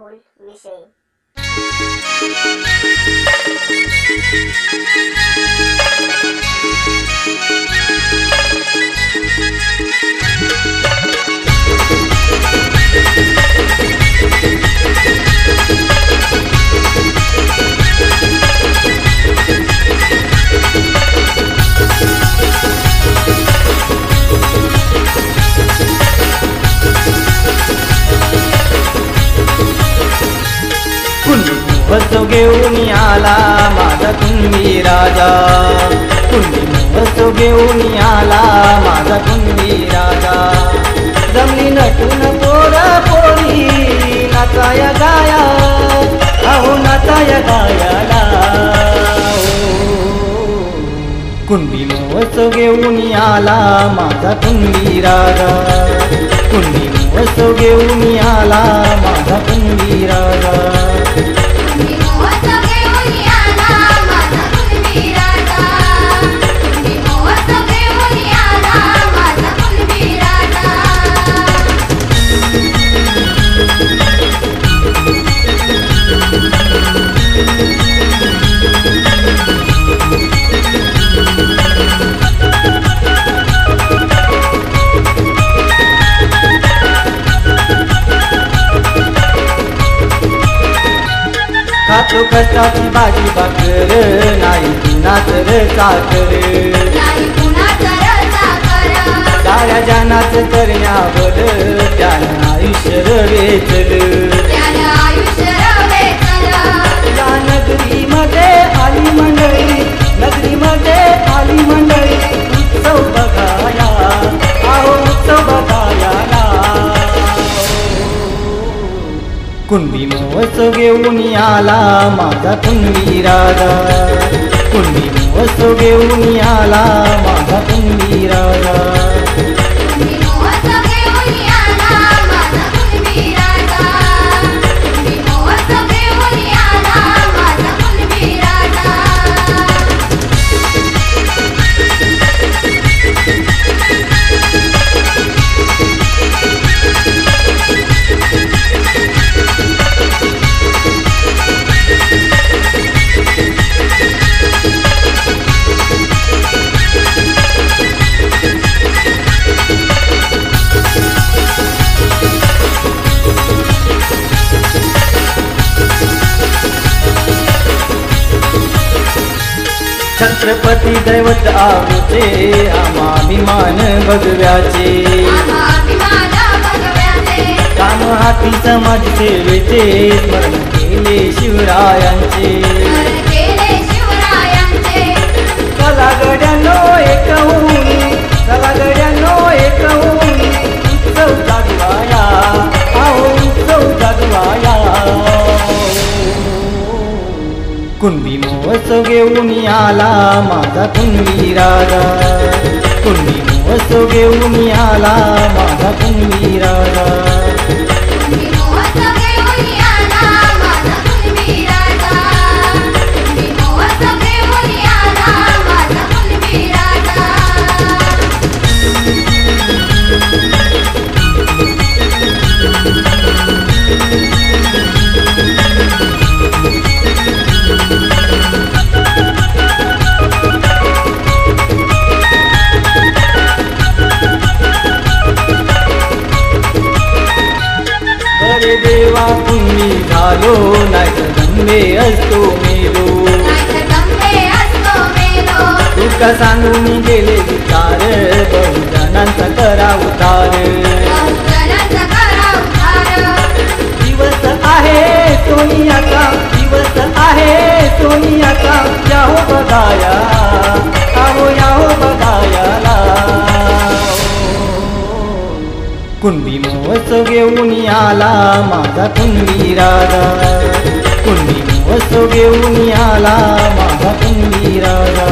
राहुल विषय। वसो घेऊन आला माझा कुंभी राजा, कुंभी वसो घेऊन आला माझा कुंभी राजा। जमली नटून पोरा पोरी नाचाया गाया, अहो नाचाया गायाला। कुंभी वसो घेऊन आला माझा कुंभी राजा, कुंभी वसो घेऊन आला माझा कुंभी राजा। खातो कष्टाची भाजी भाकर, नाही कुणाचं रे चाकर, साऱ्या जनाचं करण्यावर त्यानं आयुष्य वेचलं। या नगरीमध्ये आली मंडळी, नगरीमध्ये आली मंडळी उत्सव बघाया, अहो उत्सव बघायाला। कुंभी वसो घेऊन आला माझा कुंभी राजा, कुंभी वसो घेऊन आला माझा कुंभी राजा। छत्रपती दैवत आमचे, आम्हाभिमान भगव्याचे, काम हाती समाज सेवेचे, स्मरण केले शिवरायांचे। चला गड्यांनो एक होऊन, चला गड्यांनो एक होऊन उत्सव जागवाया, अहो उत्सव जागवाया। कुंभी वसो घेऊन आला माझा कुंभी राजा, कुंभी वसो घेऊन आला माझा कुंभी राजा। देवा कुंभी झालो, नाहीतर दंबे असतो मेलो। तुका सांगून गेले विचार, बहुजनांचा करा उतार। दिवस आहे सोनियाचा, दिवस आहे सोनियाचा, याहो बघाया, अहो याहो बघायाला। कुंभी वसो घेऊन आला माझा कुंभी राजा, कुंभी वसो घेऊन आला माझा कुंभी राजा।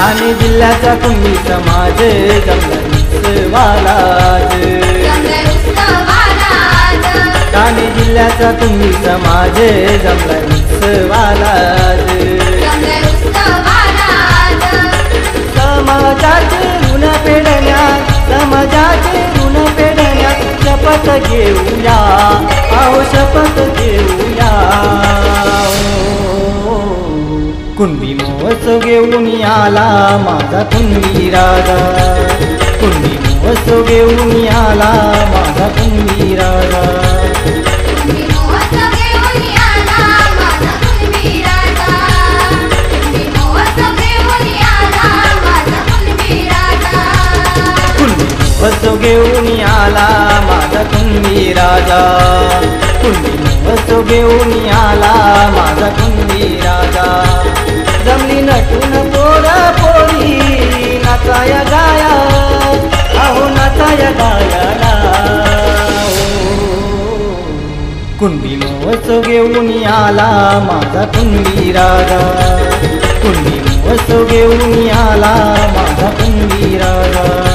ठाणे जिल्ह्याचा कुणबी समाज जमला उत्सवाला आज. ठाणे जिल्ह्याचा कुणबी समाज जमला उत्सवाला आज. समाजाचे ऋण फेडण्या, समाजाचे ऋण फेडण्या शपथ घेऊया, अहो शपथ घेऊया. कुणबी महोत्सव घेऊन आला माझा कुणबी राजा. कुणबी महोत्सव घेऊन आला माझा कुणबी राजा. महोत्सव घेऊन आला माझा कुणबी राजा. कुणबी महोत्सव घेऊन आला माझा कुणबी राजा. जमली नटून पोरा पोरी नाचाया गाया, अहो नाचाया गायाला. कुणबी महोत्सव घेऊन आला माझा कुणबी राजा. कुणबी महोत्सव घेऊन आला माझा कुणबी राजा.